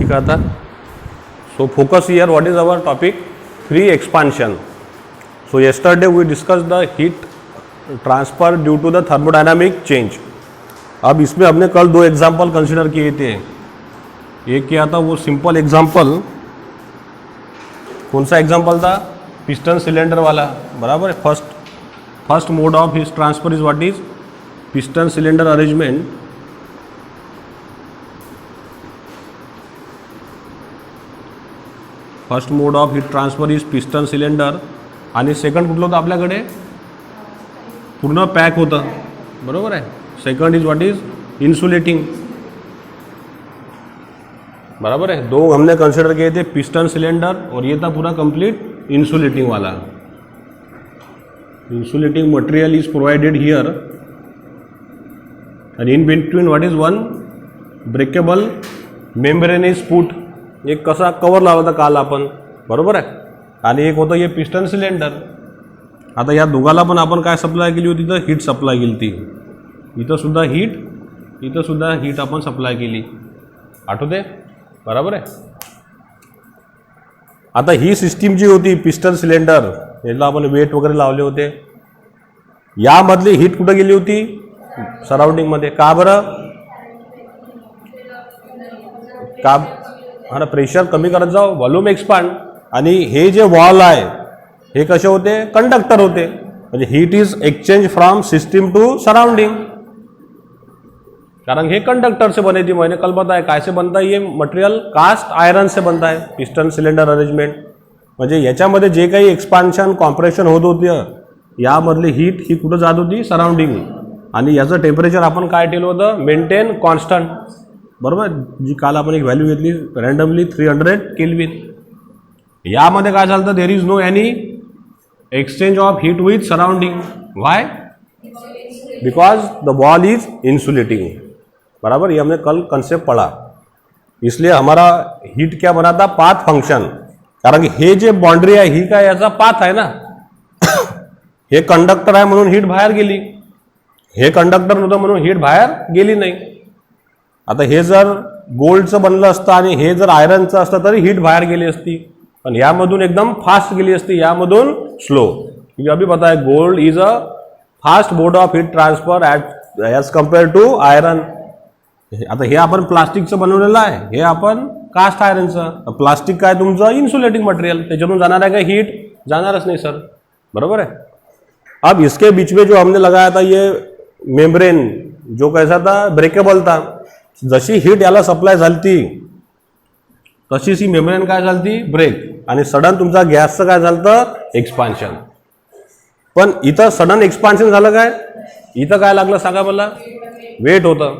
ठीक आहे आता. So focus here, what is our topic? Free expansion. So yesterday we discussed the heat transfer due to the thermodynamic change. अब इसमें हमने कल दो एग्जाम्पल कंसिडर किए थे. एक क्या था वो सिंपल एग्जाम्पल, कौन सा एग्जाम्पल था? पिस्टन सिलेंडर वाला, बराबर है. First mode of heat transfer is what is piston cylinder arrangement. First mode of heat transfer is piston cylinder. आणि सेकंड कुठलं होतं आपल्याकडे? पूर्ण पॅक होतं, बरोबर आहे. Second is what is insulating, बराबर है. दो हमने कंसिडर किए थे, पिस्टन सिलेंडर और ये था पूरा कंप्लीट इंसुलेटिंग वाला. Insulating material is provided here and in between what is one breakable membrane is put. एक कसा कवर लावला होता काल आपण, बरोबर आहे. आणि एक होतं हे पिस्टन सिलेंडर. आता या दोघाला पण आपण काय सप्लाय केली होती? तर हीट सप्लाय केली ती. इथं सुद्धा हीट आपण सप्लाय केली, आठवते, बराबर आहे. आता ही सिस्टीम जी होती पिस्टन सिलेंडर, याला आपण वेट वगैरे लावले होते. यामधली हीट कुठं गेली होती? सराउंडिंगमध्ये. का बरं? का? हा ना, प्रेशर कमी करत जाऊ, व्हॉल्यूम एक्सपांड. आणि हे जे वॉल आहे हे कसे होते? कंडक्टर होते. म्हणजे heat is exchange from system to surrounding. कारण हे कंडक्टर से बने थी, मैंने कल बताया. काय से बनता है ये मटेरियल? कास्ट आयरन से बनता है पिस्टन सिलेंडर अरेंजमेंट. म्हणजे याच्यामध्ये जे काही एक्सपान्शन कॉम्प्रेशन होत होतं, यामधली हीट ही कुठं जात होती? सराउंडिंग. आणि याचं टेम्परेचर आपण काय ठेवलं होतं? मेंटेन कॉन्स्टंट, बरोबर. जी काल आपण एक व्हॅल्यू घेतली रँडमली 300 केल्विन. यामध्ये काय झालं? There is no any exchange of heat with surrounding. Why? Because the wall is insulating, बराबर. ये हमने कल कंसेप्ट पढ़ा. इसलिए हमारा हीट क्या बना था? Path function. कारण की हे जे बाउंड्री आहे ही काय याचा पाथ आहे ना. हे कंडक्टर आहे म्हणून हीट बाहेर गेली, हे कंडक्टर नव्हतं म्हणून हीट बाहेर गेली नाही. आता हे जर गोल्डचं बनलं असतं आणि हे जर आयरनचं असतं तरी हीट बाहेर गेली असती, पण यामधून एकदम फास्ट गेली असती, यामधून स्लो. क्योंकि अभी पता है gold is a fast mode of heat transfer as compare to iron. आता हे आपण प्लास्टिकचं बनवलेलं आहे, हे आपण कास्ट आयरनचं. प्लास्टिक काय तुमचं? Insulating material. त्याच्यातून जाणार आहे का हीट? जाणारच नाही सर, बरोबर है. अब इसके बीच में जो हमने लगाया था ये मेम्ब्रेन, जो कैसा था? ब्रेकेबल था. जशी हीट याला सप्लाय झाली तशीच ही मेम्ब्रेन काय झाली? ब्रेक. आणि सडन तुमचा गॅसचं काय झालं? एक्सपान्शन. पण इथं सडन एक्सपान्शन झालं काय? इथं काय लागलं सांगा मला? वेट होतं.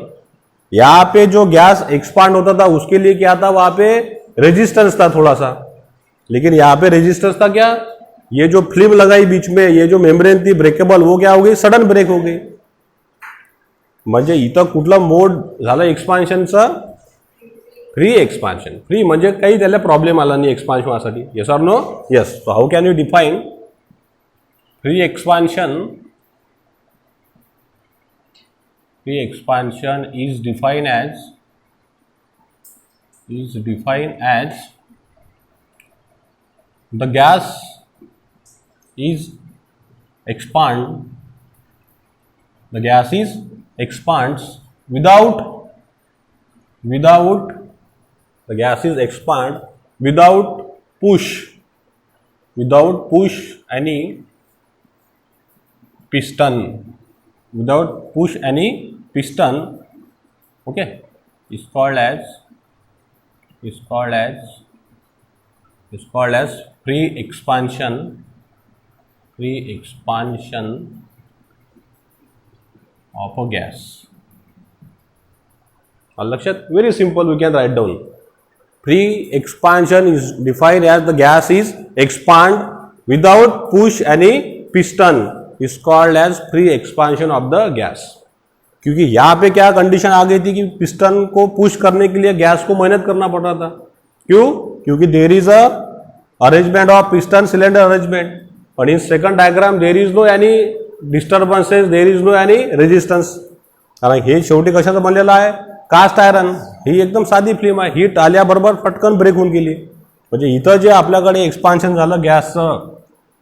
यहाँ पे जो गैस एक्सपांड होता था उसके लिए क्या था? वहां पे रेजिस्टेंस था थोड़ा सा. लेकिन यहाँ पे रेजिस्टेंस था क्या? ये जो फिल्म लगाई बीच में, ये जो मेम्ब्रेन थी ब्रेकेबल, वो क्या हो गई? सडन ब्रेक हो गई. म्हणजे इथं कुठला मोड झाला एक्सपान्शनचा? Free expansion. फ्री म्हणजे काही त्याला प्रॉब्लेम आला नाही एक्सपान्शन व्हायसाठी. Yes or no? Yes. So how can you define free expansion? Free expansion is defined as the gas is expands without push any piston, okay, is called as free expansion of a gas. लक्षात? very simple, we can write down. Free expansion is defined as the gas is expand without push any piston, is called as free expansion of the gas. क्योंकि यहाँ पे क्या condition आ गई थी कि piston को push करने के लिए गैस को मेहनत करना पड़ रहा था. क्यों? क्योंकि there is a arrangement of piston cylinder arrangement. But in second diagram there is no any disturbances, there is no any resistance. कारण हे शेवटी कशाचं बनलेलं आहे? कास्ट आयरन ही एकदम साधी फिल्म आहे, हीट आल्याबरोबर पटकन ब्रेक होऊन गेली. म्हणजे इथं जे आपल्याकडे एक्सपान्शन झालं गॅसचं,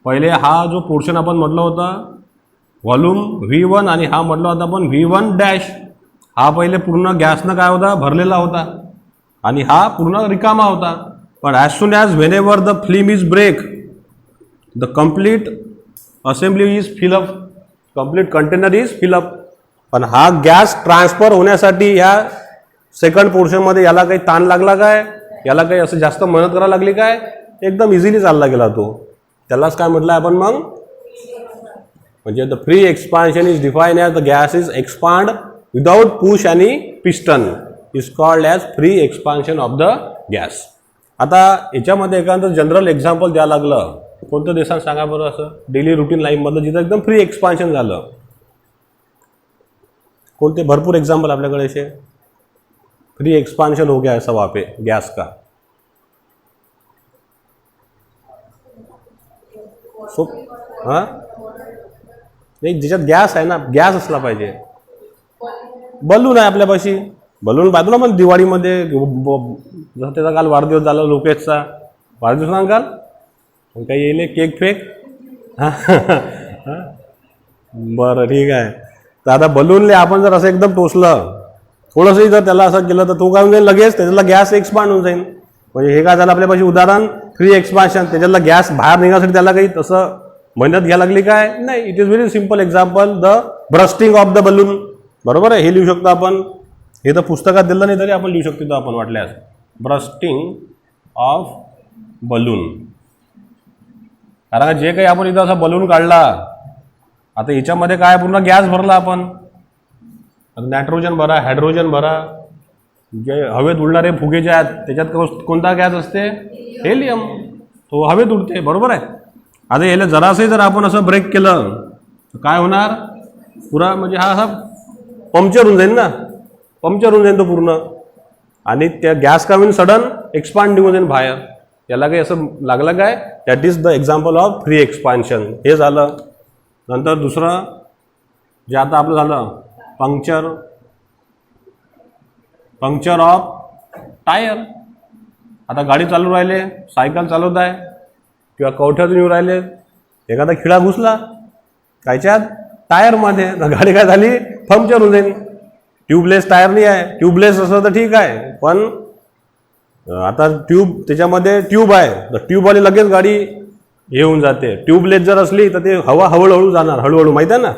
पहिले हा जो पोर्शन आपण म्हटलं होतं व्हॉल्यूम V1 आणि हा म्हटलं होता आपण V1 डॅश, हा पहिले पूर्ण गॅसनं काय होता भरलेला होता आणि हा पूर्ण रिकामा होता. पण as soon as whenever the flame is break the complete assembly is fill up, complete container is fill up. पण हा गॅस ट्रान्सफर होण्यासाठी ह्या सेकंड पोर्शनमध्ये याला काही ताण लागला काय, याला काही असं जास्त मेहनत करायला लागली काय, एकदम इझिली चालला गेला तो. त्यालाच काय म्हटलं आपण मग, म्हणजे the free expansion is define as the gas is expand without push आणि piston is called as free expansion of the gas. आता याच्यामध्ये एखादं जनरल एक्झाम्पल द्यावं लागलं, कोणत्या देशात सांगा बरं असं डेली रुटीन लाईफमधलं जिथं एकदम फ्री एक्सपान्शन झालं, कोणते भरपूर एग्जाम्पल आपल्याकडे असे फ्री एक्सपांशन हो गया ऐसा वहाँ पे गैस का. सो हां नाही, ज्याच्यात गॅस आहे ना, गॅस असला पाहिजे. बलून आहे आपल्यापाशी, बलून बाजूला मग दिवाळीमध्ये जसं त्याचा काल वाढदिवस झाला लोकेशचा, वाढदिवस ना काल काही येईल केक फेक. बरं ठीक आहे. तर आता बलूनले आपण जर असं एकदम टोचलं थोडंसंही जर त्याला असं केलं तर तो काय होऊन जाईल, लगेच त्याच्यातला गॅस एक्सपांड होऊन जाईल. म्हणजे हे काय झालं आपल्यापाशी उदाहरण फ्री एक्सपान्शन, त्याच्यातला गॅस बाहेर निघण्यासाठी त्याला काही तसं मेहनत घ्यायला लागली काय नाही. It is very simple example, the bursting of the balloon. बरोबर आहे, हे लिहू शकतो आपण. हे तर पुस्तकात दिलं नाही तरी आपण लिहू शकतो आपण वाटल्यास, ब्रस्टिंग ऑफ बलून. कारण जे काही आपण इथं असं बलून काढला, आता याच्यामध्ये काय पूर्ण गॅस भरला आपण, नायट्रोजन भरा, हायड्रोजन भरा, जे हवेत उडणारे फुगे जे आहेत त्याच्यात कोणता गॅस असते, हेलियम, तो हवेत उडते. बरोबर आहे. आता याला जरासंही जर आपण असं ब्रेक केलं तर काय होणार, पुरा म्हणजे हा असा पंक्चर होऊन जाईल ना, पंक्चर होऊन जाईल तो पूर्ण. आणि त्या गॅस का होईल सडन एक्सपांड निघून जाईल बाहेर. याला काही असं लागलं काय, that is the example of free expansion. हे झालं. नंतर दुसरं जे आता आपलं झालं पंक्चर, पंक्चर ऑफ टायर. आता गाडी चालू राहिले, सायकल चालवत आहे किंवा कवठ्यातून येऊ राहिले, एखादा खिळा घुसला कायच्यात टायरमध्ये, गाडी काय झाली पंक्चर होऊन जाईल. ट्यूबलेस टायर नाही आहे, ट्यूबलेस असं तर ठीक आहे, पण आता ट्यूब त्याच्यामध्ये ट्यूब आहे तर ट्यूबवाली लगेच गाडी हे होऊन जाते. ट्यूबलेस जर असली तर ते हवा हळूहळू जाणार, हळूहळू. माहिती आहे ना,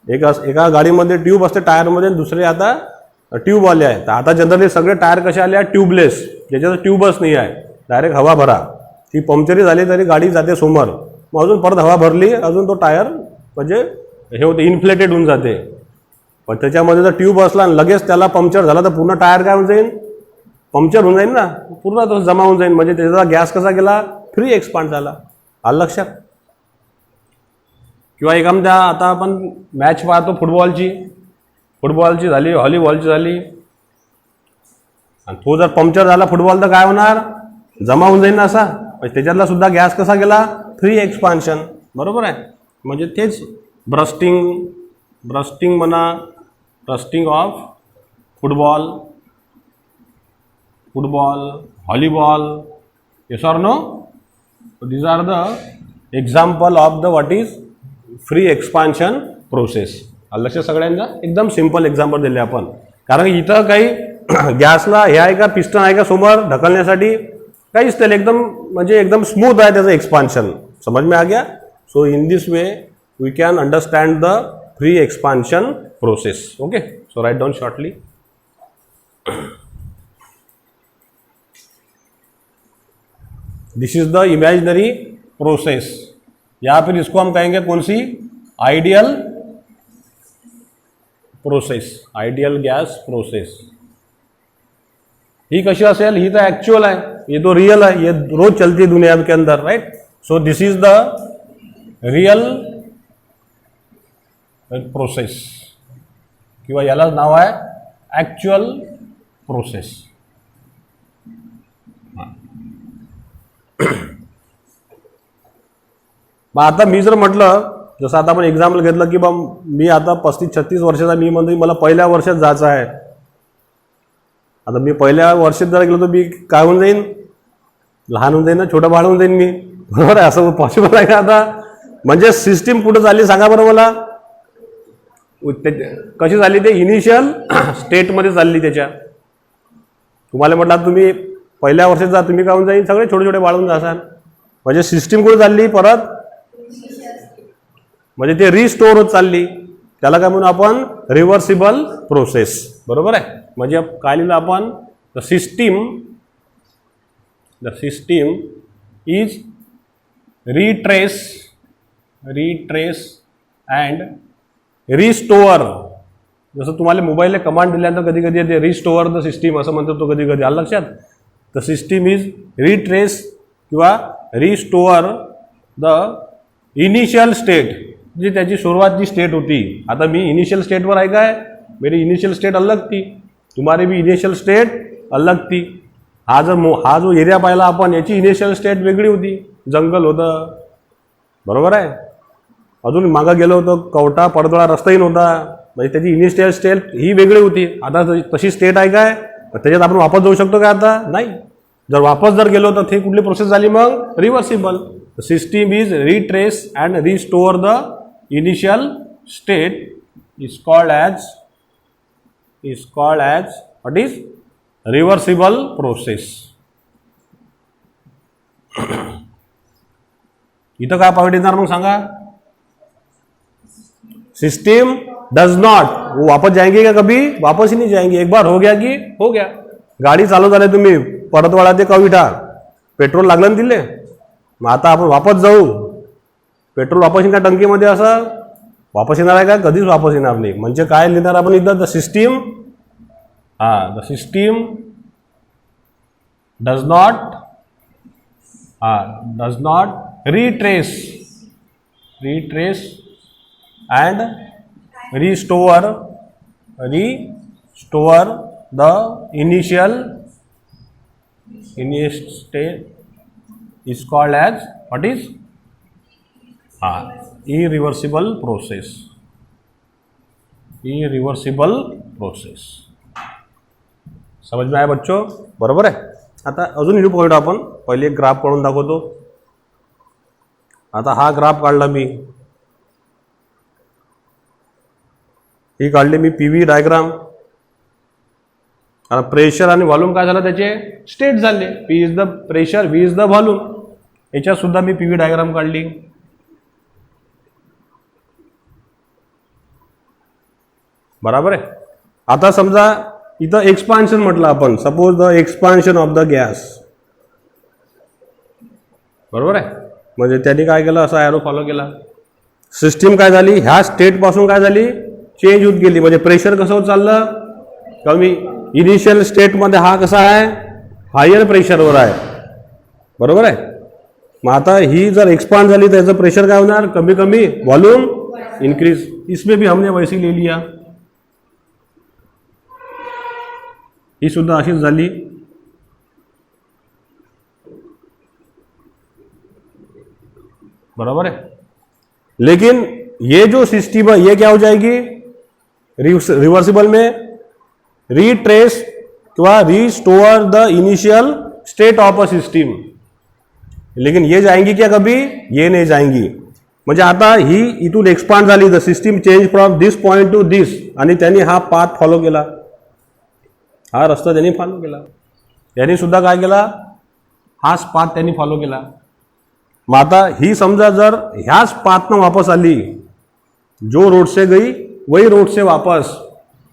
एका गाडीमध्ये ट्यूब असते टायरमध्ये, दुसरे आता ट्यूबवाले आहे. तर आता जनरली सगळे टायर कसे आले आहेत, ट्यूबलेस, ज्याच्यात ट्यूबच नाही आहे, डायरेक्ट हवा भरा. ती पंक्चरी झाली तरी गाडी जाते समोर, मग अजून परत हवा भरली, अजून तो टायर म्हणजे हे होते इन्फ्लेटेड होऊन जाते. पण त्याच्यामध्ये जर ट्यूब असला आणि लगेच त्याला पंक्चर झाला तर पूर्ण टायर काय होऊन जाईल, पंक्चर होऊन जाईल ना, पूर्ण तो जमा होऊन जाईल. म्हणजे त्याचा गॅस कसा गेला, फ्री एक्सपांड झाला. आलं लक्षात. किंवा एखाद्या आता आपण मॅच पाहतो फुटबॉलची झाली, व्हॉलीबॉलची झाली, आणि तो जर पंक्चर झाला फुटबॉल तर काय होणार, जमा होऊन जाईल ना असा. म्हणजे त्याच्यातला सुद्धा गॅस कसा गेला, फ्री एक्सपान्शन. बरोबर आहे. म्हणजे तेच ब्रस्टिंग म्हणा, bursting of football, volleyball, yes or no. these are the example of the what is free expansion process. लक्ष सगळ्यांना एकदम सिंपल एक्झाम्पल दिले आपण. कारण इथं काही गॅसला हे आहे का, पिस्टन आहे का समोर ढकलण्यासाठी, काहीच त्याला एकदम म्हणजे एकदम स्मूथ आहे त्याचं एक्सपान्शन. समझ में आ गया. So in this way we can understand the free expansion process. Okay, so write down shortly. This is the imaginary process, या फिर इसको हम कहेंगे कौन सी, ideal process, ideal gas process. ही कशी असेल, ही तो ॲक्च्युअल आहे, ये तो रियल है, ये रोज चलती है दुनिया के अंदर, right. So this is the real process, किंवा याला नाव आहे ॲक्च्युअल प्रोसेस. मग आता मी जर म्हटलं, जसं आता आपण एक्झाम्पल घेतलं की बा मी आता 35-36 वर्षाचा, मी म्हणतो मला पहिल्या वर्षात जायचं आहे, आता मी पहिल्या वर्षात जर गेलो तर मी काय होऊन जाईन, लहान होऊन जाईन ना, छोटं बाळ होऊन जाईन मी, बरोबर आहे. असं पॉसिबल आहे का आता? म्हणजे सिस्टीम कुठं चालली सांगा बरं मला. कशी झाली ते इनिशियल स्टेटमध्ये चालली त्याच्या. तुम्हाला म्हटलं तुम्ही पहिल्या वर्षात जा, तुम्ही काय होऊन जाईल, सगळे छोटे छोटे वाढवून जासाल. म्हणजे सिस्टीम कुठे चालली परत, म्हणजे ते रिस्टोअर होत चालली. त्याला काय म्हणून आपण, रिव्हर्सिबल प्रोसेस. बरोबर आहे. म्हणजे काय लिहिलं आपण, the system is retrace and restore. जसं तुम्हाला मोबाईलला कमांड दिल्यानंतर कधी कधी ते रिस्टोअर द सिस्टीम असं म्हणतो तो, कधी कधी आलं लक्षात. द सिस्टीम इज रिट्रेस किंवा रिस्टोअर द इनिशियल स्टेट, जी त्याची सुरुवातची स्टेट होती. आता मी इनिशियल स्टेटवर आहे काय, मेरी इनिशियल स्टेट अलग थी, तुम्हारी भी इनिशियल स्टेट अलग थी. हा जो एरिया पाहिला आपण, याची इनिशियल स्टेट वेगळी होती, जंगल होतं, बरोबर आहे. अजून मागं गेलो होतो, कवटा पडदोळा रस्ताही नव्हता, म्हणजे त्याची इनिशियल स्टेट ही वेगळी होती. आता तशी स्टेट आहे काय, त्याच्यात आपण वापस जाऊ शकतो का आता? नाही. जर वापस जर गेलो तर ते कुठली प्रोसेस झाली मग, reversible. System is retrace and restore the initial state is called as what is reversible process. इथं काय पॉइंट येणार मग सांगा, सिस्टम डज नॉट, वो वापस जाएंगे क्या कभी, वापस ही नहीं जाएंगे. एक बार हो गया की हो गया. गाडी चालू झाली, तुम्ही परतवाडा ते कविठा पेट्रोल लागलं ना दिले, मग आता आपण वापस जाऊ, पेट्रोल वापस येणार टंकीमध्ये, असं वापस येणार आहे का, कधीच वापस येणार नाही. म्हणजे काय लिहिणार आपण इथं, the system, the system does not retrace and restore the initial state is called as what is irreversible process. समझ में आया बच्चों, बरोबर आहे. आता अजून एक पॉइंट आपण पहिले एक ग्राफ काढून दाखवतो. आता हा ग्राफ काढला मी, ही काढली मी पीव्ही डायग्राम. आता प्रेशर आणि व्हॉल्यूम काय झालं, त्याचे स्टेट झाले. P is the pressure, V is the volume. याच्यात सुद्धा मी पीव्ही डायग्राम काढली. बराबर आहे. आता समजा इथं एक्सपान्शन म्हटलं आपण, suppose the expansion of the gas, बरोबर आहे. म्हणजे त्यांनी काय केलं, असा ॲरो फॉलो केला. सिस्टीम काय झाली, ह्या स्टेट पासून काय झाली, चेंज होत गेली. म्हणजे प्रेशर कसं होत चाललं, कमी. इनिशियल स्टेटमध्ये हा कसा आहे, हायर प्रेशरवर आहे, बरोबर आहे. मग आता ही जर एक्सपांड झाली तर याचं प्रेशर काय होणार, कमी कमी, व्हॉल्यूम इंक्रीज. इसमें भी हमने वैसे ले लिया, ही सुद्धा अशीच झाली. बराबर है. लेकिन ये जो सिस्टम है ये क्या हो जाएगी, रिवर्सिबल में रिट्रेस किंवा restore the initial state of a system. लेकिन ये जाएंगी क्या कभी, ये नहीं जाएंगी. म्हणजे आता ही इथून एक्सपांड झाली, the system change from this point to this, आणि त्यांनी हा पाथ फॉलो केला, हा रस्ता त्यांनी फॉलो केला. यांनी सुद्धा काय केला, हाच पाथ त्यांनी फॉलो केला. मग आता ही समजा जर ह्याच पाथनं वापस आली, जो रोड से गई वही रोड से वापस,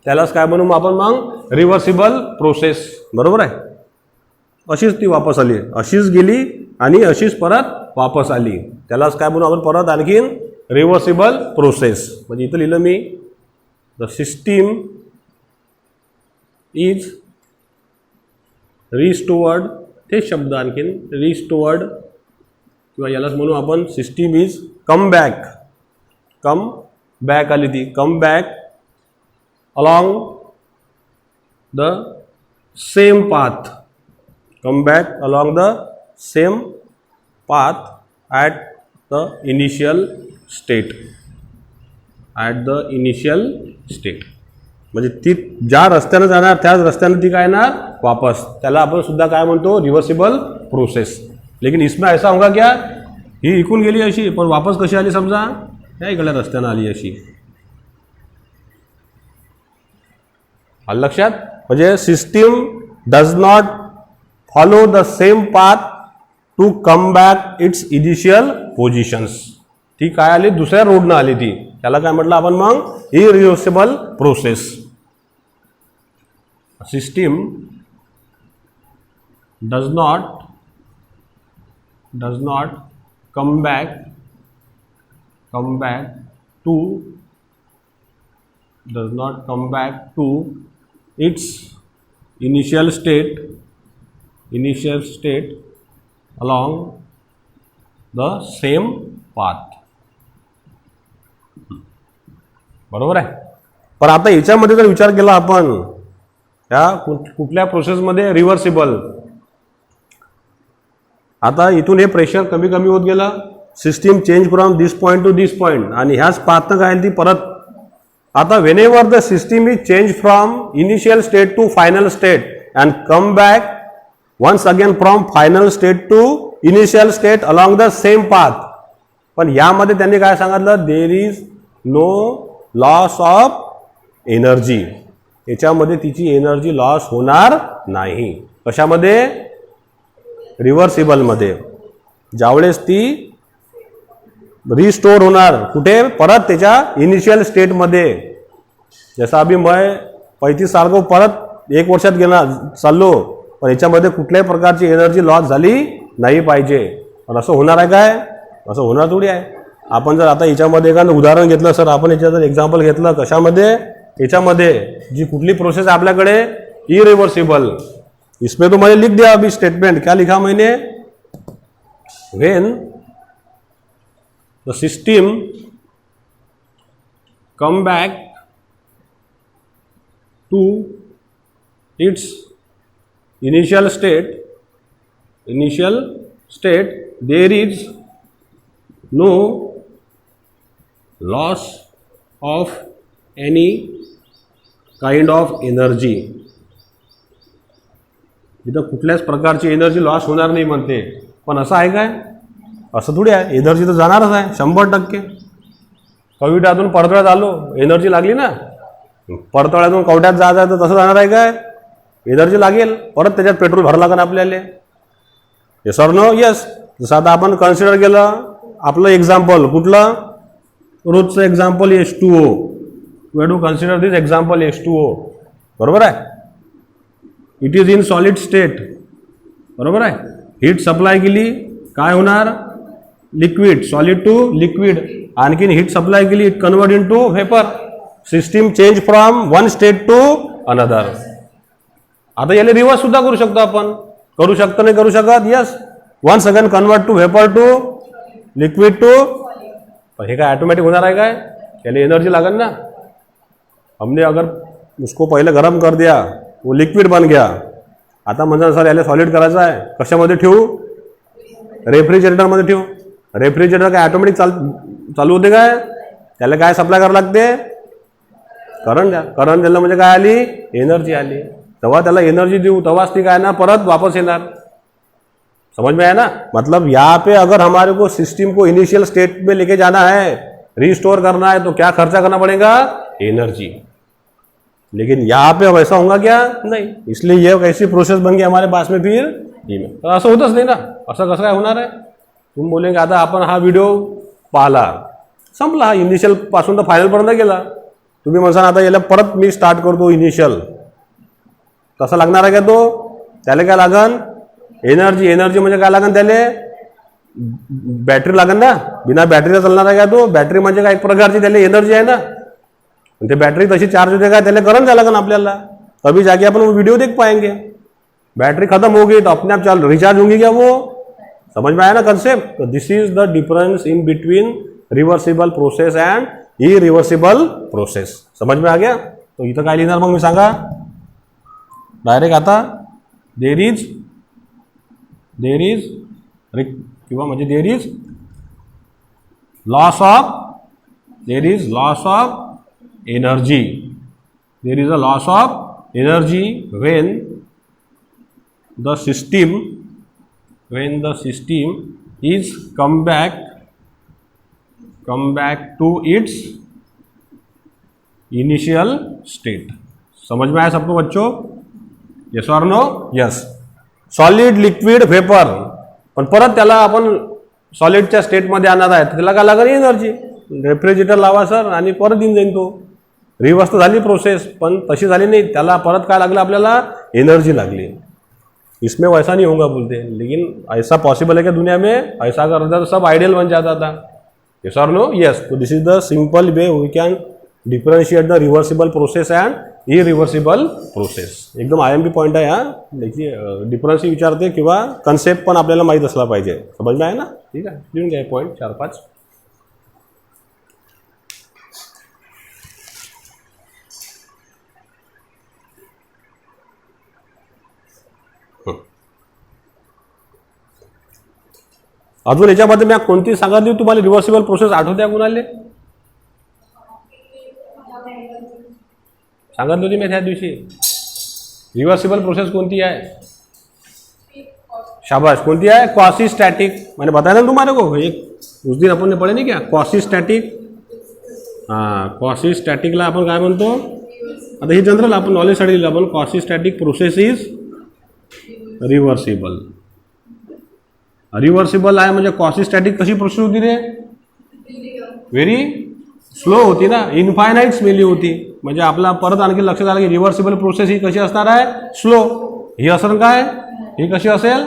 त्यालाच काय म्हणू आपण मग, रिव्हर्सिबल प्रोसेस. बरोबर आहे. अशीच ती वापस आली, अशीच गेली आणि अशीच परत वापस आली, त्यालाच काय म्हणू आपण परत आणखीन रिव्हर्सिबल प्रोसेस. म्हणजे इथं लिहिलं मी, द सिस्टीम इज रिस्टोअर्ड, ते शब्द आणखीन रिस्टोअर्ड किंवा यालाच म्हणू आपण सिस्टीम इज कम बॅक आली ती, come back along the same path, come back along the same path at the initial state, म्हणजे ती ज्या रस्त्यानं जाणार त्याच रस्त्यानं ती काय येणार वापस, त्याला आपण सुद्धा काय म्हणतो रिव्हर्सिबल प्रोसेस. लेकिन इसमें ऐसा होगा क्या, ही इकून गेली अशी पण वापस कशी आली समजा त्या इकडल्या रस्त्यानं आली अशी. आलं लक्षात. म्हणजे system does not follow the same path to come back its initial positions. ती काय आली दुसऱ्या रोडनं आली ती, त्याला काय म्हटलं आपण मग irreversible process. System does not come back to does not come back to its initial state along the same path. बरोबर आहे. पण आता याच्यामध्ये जर विचार केला आपण या कुठल्या प्रोसेसमध्ये रिव्हर्सिबल, आता इथून हे प्रेशर कमी कमी होत गेलं, system change from this point to this point आणि ह्याच पाथनं काय ती परत. आता whenever the system is change from initial state to final state and come back once again from final state to initial state along the same path. पण यामध्ये त्यांनी काय सांगितलं, there is no loss of energy. याच्यामध्ये तिची energy loss होणार नाही. कशामध्ये, रिव्हर्सिबलमध्ये. ज्यावेळेस ती रिस्टोर होणार कुठे, परत त्याच्या इनिशियल स्टेटमध्ये. जसं अभि मैं 35 साल को परत 1 वर्षात गेला चाललो, पण याच्यामध्ये कुठल्याही प्रकारची एनर्जी लॉस झाली नाही पाहिजे. पण असं होणार आहे काय, असं होणार थोडी आहे. आपण जर आता याच्यामध्ये एखादं उदाहरण घेतलं सर, आपण याच्यात जर एक्झाम्पल घेतलं कशामध्ये, याच्यामध्ये जी कुठली प्रोसेस आपल्याकडे इरिव्हर्सिबल, इसमें तो मैंने लिख दिया अभी स्टेटमेंट. क्या लिखा मैंने, when the system come back to its initial state there is no loss of any kind of energy. इथं कुठल्याच प्रकारची एनर्जी लॉस होणार नाही म्हणते. पण असं आहे काय, असं थोडी आहे. एनर्जी तर जाणारच आहे 100%. कविटातून परतळ्यात आलो, एनर्जी लागली ना. परतळ्यातून कवट्यात जायचं आहे तर तसं जाणार आहे काय, एनर्जी लागेल. परत त्याच्यात पेट्रोल भरावं लागेल आपल्याला. Yes or no, yes. जसं आता आपण कन्सिडर केलं आपलं एक्झाम्पल कुठलं, रोजचं example H2O. We do consider this example H2O. बरोबर आहे. It is in solid state. बरोबर आहे. हीट सप्लाय केली काय होणार, लिक्विड, सॉलिड टू लिक्विड. आणखीन हीट सप्लाय केली, it convert into vapour. System change from one state to another. आता याला रिव्हर्स सुद्धा करू शकतो आपण. करू शकतो नाही करू शकत, yes. Once again convert to vapour to liquid to. पण हे काय ऑटोमॅटिक होणार आहे काय, याला एनर्जी लागेल ना. हमने अगर उसको पहले गरम कर दिया, वो लिक्विड बन गया. आता म्हणजे सर याला सॉलिड करायचं आहे, कशामध्ये ठेवू, रेफ्रिजरेटरमध्ये ठेवू. रेफ्रिजरेटर काय ऑटोमॅटिक चालू होते काय, त्याला काय सप्लाय करावं लागते, करंट द्या. करंट दिलं म्हणजे काय आली, एनर्जी आली. तेव्हा त्याला एनर्जी देऊ तेव्हाच ती काय ना परत वापस येणार. समझ में आया ना. मतलब यहाँ पे अगर हमारे को सिस्टम को इनिशियल स्टेट में लेके जाना है, रिस्टोर करना है, तो क्या खर्चा करना पड़ेगा, एनर्जी. लेकिन यहाँ पे अब ऐसा होगा क्या, नहीं. इसलिए ये कैसी प्रोसेस बन गई हमारे पास में फिर तो असं होतच नाही ना. असं कसं काय होणार आहे. तुम्ही बोलेंगे आता आपण हा व्हिडिओ पाहिला, संपला. हा इनिशियल पासून तर फायनल पर्यंत गेला. तुम्ही म्हणसान आता याला परत मी स्टार्ट करतो इनिशियल, कसं लागणार आहे का तो, त्याला काय लागन, एनर्जी. एनर्जी म्हणजे काय लागन, त्याला बॅटरी लागन ना. बिना बॅटरीला चालणार आहे का तो. बॅटरी म्हणजे काय एक प्रकारची त्याला एनर्जी आहे ना. ते बैटरी तशी चार्ज होते का, त्याला करंट द्यायला लागेल आपल्याला. तभी जाके अपन वो वीडियो देख पाएंगे. बैटरी खत्म हो गई तो अपने आप चाल रिचार्ज होंगी क्या वो. समझ में आया ना कंसेप्ट. तो this is the difference in between reversible process and irreversible process. समझ में आ गया. तो इथं काय लिहिणार मग मी सांगा डायरेक्ट. आता देर इज किंवा म्हणजे there is loss of energy. there is a loss of energy when the system is come back to its initial state. समझ में आया सबको बच्चों? यस और no? Yes. Solid, liquid, vapour, पण परत त्याला आपण सॉलिडच्या स्टेटमध्ये आणणार आहे, त्याला काय लागेल? एनर्जी. रेफ्रिजरेटर लावा सर आणि परत येऊन जाईन तो. रिव्हर्स तर झाली प्रोसेस, पण तशी झाली नाही, त्याला परत काय लागलं? आपल्याला एनर्जी लागली. इसमें वैसा नहीं होगा बोलते, लेकिन ऐसा पॉसिबल है कि दुनिया में ऐसा कर देता तो सब आइडियल बन जाता था. यस और नो? यस. तो this is the simple way we can differentiate the reversible process and irreversible process. एकदम IMP पॉईंट आहे हा. देखिए डिफरन्स विचारते किंवा कन्सेप्ट पण आपल्याला माहीत असला पाहिजे. समज में आहे ना? ठीक आहे, लिहून घ्या पॉईंट 4-5. अजून याच्यामध्ये मी कोणती सांगितली तुम्हाला रिव्हर्सिबल प्रोसेस आठवत्या कुणाले? सांगितली होती मी त्या दिवशी. रिव्हर्सिबल प्रोसेस कोणती आहे? शाबाश. कोणती आहे? Quasi static. मैंने बताया ना तुम्हारे को, एक उस दिन अपन ने पढ़े नहीं क्या? Quasi static. हां, क्वासी स्टॅटिकला आपण काय म्हणतो? आता हे जनरल आपण नॉलेजसाठी लिहिलं आपण. Quasi static process is reversible. Reversible आहे म्हणजे क्वासी स्टॅटिक कशी प्रोसेस होती रे? व्हेरी स्लो होती ना, इनफायनाईट स्मेली होती. म्हणजे आपला परत आणखी लक्षात आलं की रिव्हर्सिबल प्रोसेस ही कशी असणार आहे? स्लो. ही असेल काय? ही कशी असेल?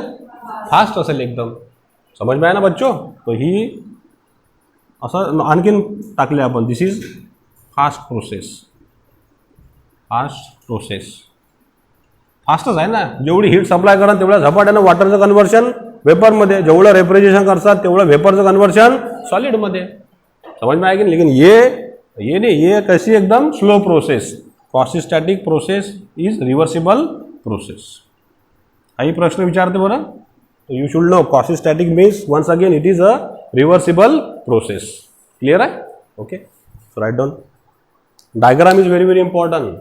फास्ट असेल एकदम. समज में आहे ना बच्चो? तो ही असं आणखीन टाकले आपण. This is fast process. Fast process फास्टच आहे ना. जेवढी हीट सप्लाय करा तेवढ्या झपाट्यानं वॉटरचं कन्व्हर्शन वेपरमध्ये, जेवढं रेफ्रिजरेशन करतात तेवढं वेपरचं कन्वर्शन सॉलिडमध्ये. समझ में आएगी? लेकिन ये नहीं, ये कैसी एकदम slow process. Quasi static process is reversible process. काही प्रश्न विचारते बरं? You should know quasi static means once again it is a reversible process. Clear आहे? Okay, so write down. Diagram is very very important.